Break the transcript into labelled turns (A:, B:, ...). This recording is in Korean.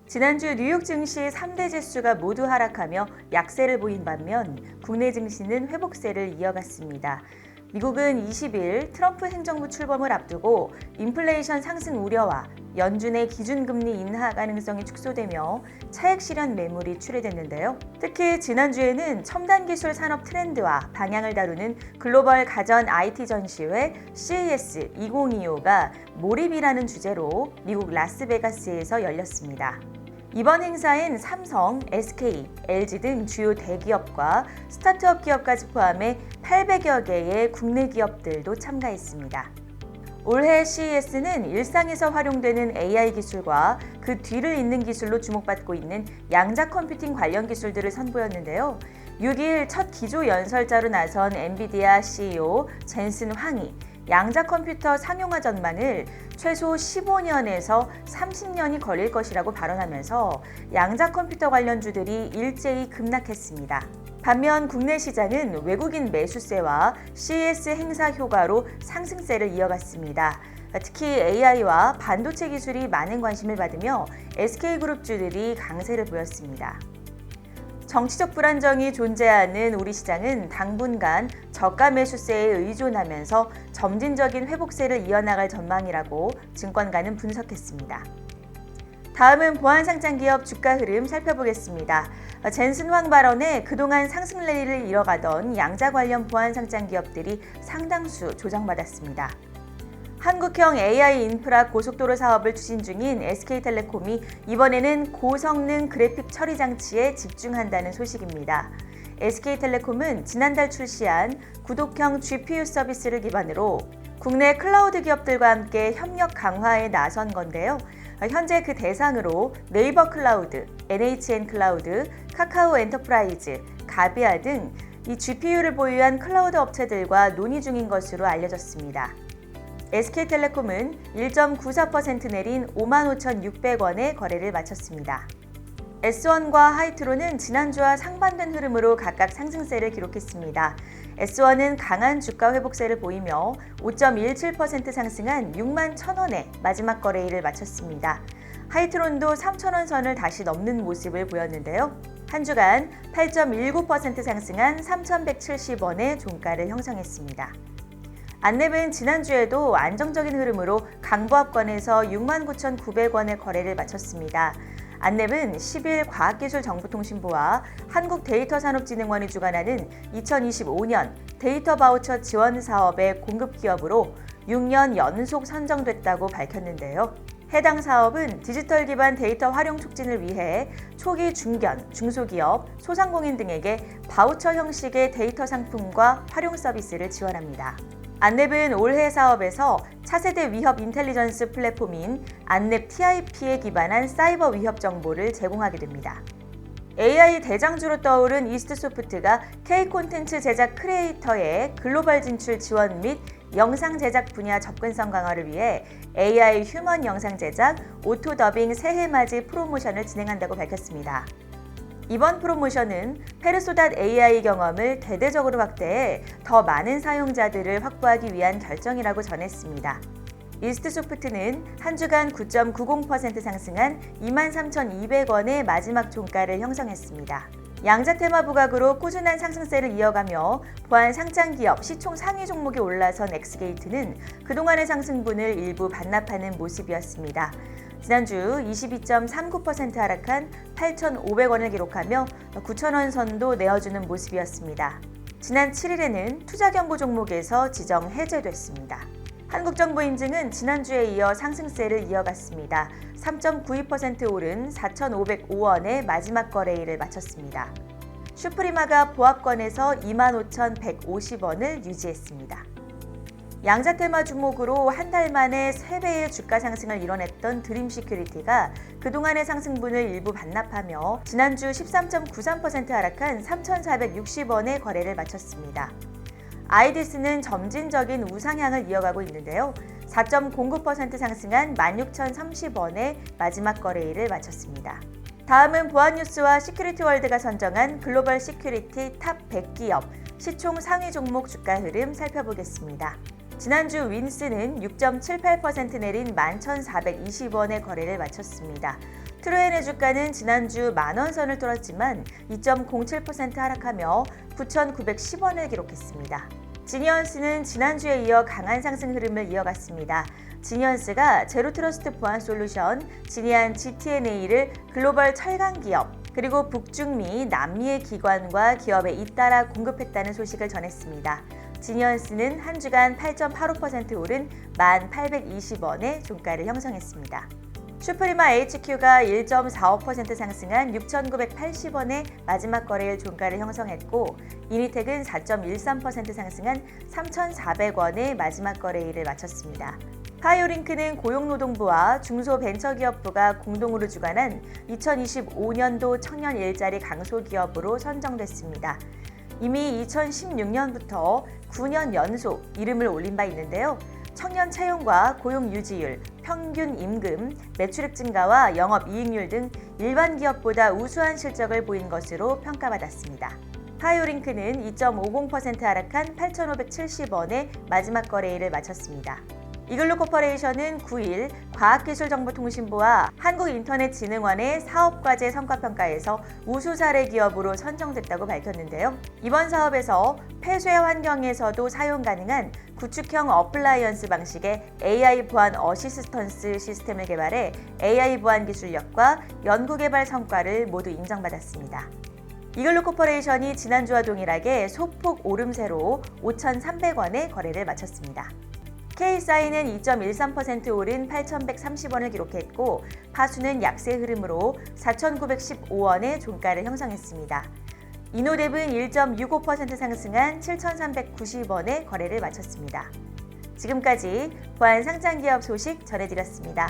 A: 지난주 뉴욕 증시 3대 지수가 모두 하락하며 약세를 보인 반면 국내 증시는 회복세를 이어갔습니다. 미국은 20일 트럼프 행정부 출범을 앞두고 인플레이션 상승 우려와 연준의 기준금리 인하 가능성이 축소되며 차익 실현 매물이 출회됐는데요. 특히 지난주에는 첨단 기술 산업 트렌드와 방향을 다루는 글로벌 가전 IT 전시회 CES 2025가 몰입이라는 주제로 미국 라스베가스에서 열렸습니다. 이번 행사엔 삼성, SK, LG 등 주요 대기업과 스타트업 기업까지 포함해 800여 개의 국내 기업들도 참가했습니다. 올해 CES는 일상에서 활용되는 AI 기술과 그 뒤를 잇는 기술로 주목받고 있는 양자 컴퓨팅 관련 기술들을 선보였는데요. 6일 첫 기조 연설자로 나선 엔비디아 CEO 젠슨 황이 양자 컴퓨터 상용화 전망을 최소 15년에서 30년이 걸릴 것이라고 발언하면서 양자 컴퓨터 관련주들이 일제히 급락했습니다. 반면 국내 시장은 외국인 매수세와 CES 행사 효과로 상승세를 이어갔습니다. 특히 AI와 반도체 기술이 많은 관심을 받으며 SK그룹주들이 강세를 보였습니다. 정치적 불안정이 존재하는 우리 시장은 당분간 저가 매수세에 의존하면서 점진적인 회복세를 이어나갈 전망이라고 증권가는 분석했습니다. 다음은 보안상장기업 주가 흐름 살펴보겠습니다. 젠슨 황 발언에 그동안 상승 랠리를 이어가던 양자 관련 보안상장기업들이 상당수 조정받았습니다. 한국형 AI 인프라 고속도로 사업을 추진 중인 SK텔레콤이 이번에는 고성능 그래픽 처리 장치에 집중한다는 소식입니다. SK텔레콤은 지난달 출시한 구독형 GPU 서비스를 기반으로 국내 클라우드 기업들과 함께 협력 강화에 나선 건데요. 현재 그 대상으로 네이버 클라우드, NHN 클라우드, 카카오 엔터프라이즈, 가비아 등 이 GPU를 보유한 클라우드 업체들과 논의 중인 것으로 알려졌습니다. SK텔레콤은 1.94% 내린 55,600원에 거래를 마쳤습니다. S1과 하이트로는 지난주와 상반된 흐름으로 각각 상승세를 기록했습니다. S1은 강한 주가 회복세를 보이며 5.17% 상승한 61,000원에 마지막 거래일을 마쳤습니다. 하이트론도 3,000원 선을 다시 넘는 모습을 보였는데요. 한 주간 8.19% 상승한 3,170원의 종가를 형성했습니다. 안랩은 지난주에도 안정적인 흐름으로 강보합권에서 69,900원의 거래를 마쳤습니다. 안랩은 10일 과학기술정보통신부와 한국데이터산업진흥원이 주관하는 2025년 데이터 바우처 지원 사업의 공급기업으로 6년 연속 선정됐다고 밝혔는데요. 해당 사업은 디지털 기반 데이터 활용 촉진을 위해 초기 중견, 중소기업, 소상공인 등에게 바우처 형식의 데이터 상품과 활용 서비스를 지원합니다. 안랩은 올해 사업에서 차세대 위협 인텔리전스 플랫폼인 안랩 TIP에 기반한 사이버 위협 정보를 제공하게 됩니다. AI 대장주로 떠오른 이스트소프트가 K 콘텐츠 제작 크리에이터의 글로벌 진출 지원 및 영상 제작 분야 접근성 강화를 위해 AI 휴먼 영상 제작, 오토 더빙 새해맞이 프로모션을 진행한다고 밝혔습니다. 이번 프로모션은 페르소닷 AI 경험을 대대적으로 확대해 더 많은 사용자들을 확보하기 위한 결정이라고 전했습니다. 이스트소프트는 한 주간 9.90% 상승한 23,200원의 마지막 종가를 형성했습니다. 양자 테마 부각으로 꾸준한 상승세를 이어가며 보안 상장 기업 시총 상위 종목이 올라선 엑스게이트는 그동안의 상승분을 일부 반납하는 모습이었습니다. 지난주 22.39% 하락한 8,500원을 기록하며 9,000원 선도 내어주는 모습이었습니다. 지난 7일에는 투자경고 종목에서 지정 해제됐습니다. 한국정보인증은 지난주에 이어 상승세를 이어갔습니다. 3.92% 오른 4,505원의 마지막 거래일을 마쳤습니다. 슈프리마가 보합권에서 25,150원을 유지했습니다. 양자 테마 주목으로 한 달 만에 3배의 주가 상승을 이뤄냈던 드림시큐리티가 그동안의 상승분을 일부 반납하며 지난주 13.93% 하락한 3,460원의 거래를 마쳤습니다. 아이디스는 점진적인 우상향을 이어가고 있는데요. 4.09% 상승한 16,030원의 마지막 거래일을 마쳤습니다. 다음은 보안뉴스와 시큐리티월드가 선정한 글로벌 시큐리티 탑 100기업 시총 상위 종목 주가 흐름 살펴보겠습니다. 지난주 윈스는 6.78% 내린 11,420원의 거래를 마쳤습니다. 트로엔의 주가는 지난주 만원 선을 뚫었지만 2.07% 하락하며 9,910원을 기록했습니다. 지니언스는 지난주에 이어 강한 상승 흐름을 이어갔습니다. 지니언스가 제로트러스트 보안 솔루션, 지니안 GTNA를 글로벌 철강 기업, 그리고 북중미, 남미의 기관과 기업에 잇따라 공급했다는 소식을 전했습니다. 지니언스는 한 주간 8.85% 오른 1,820원의 종가를 형성했습니다. 슈프리마 HQ가 1.45% 상승한 6,980원의 마지막 거래일 종가를 형성했고, 이니텍은 4.13% 상승한 3,400원의 마지막 거래일을 마쳤습니다. 파이오링크는 고용노동부와 중소벤처기업부가 공동으로 주관한 2025년도 청년 일자리 강소기업으로 선정됐습니다. 이미 2016년부터 9년 연속 이름을 올린 바 있는데요. 청년 채용과 고용 유지율, 평균 임금, 매출액 증가와 영업이익률 등 일반 기업보다 우수한 실적을 보인 것으로 평가받았습니다. 파이오링크는 2.50% 하락한 8,570원의 마지막 거래일을 마쳤습니다. 이글루 코퍼레이션은 9일 과학기술정보통신부와 한국인터넷진흥원의 사업과제 성과평가에서 우수 사례 기업으로 선정됐다고 밝혔는데요. 이번 사업에서 폐쇄 환경에서도 사용 가능한 구축형 어플라이언스 방식의 AI 보안 어시스턴스 시스템을 개발해 AI 보안 기술력과 연구개발 성과를 모두 인정받았습니다. 이글루 코퍼레이션이 지난주와 동일하게 소폭 오름세로 5,300원의 거래를 마쳤습니다. KSI는 2.13% 오른 8,130원을 기록했고, 파수는 약세 흐름으로 4,915원의 종가를 형성했습니다. 이노랩은 1.65% 상승한 7,390원의 거래를 마쳤습니다. 지금까지 보안 상장기업 소식 전해드렸습니다.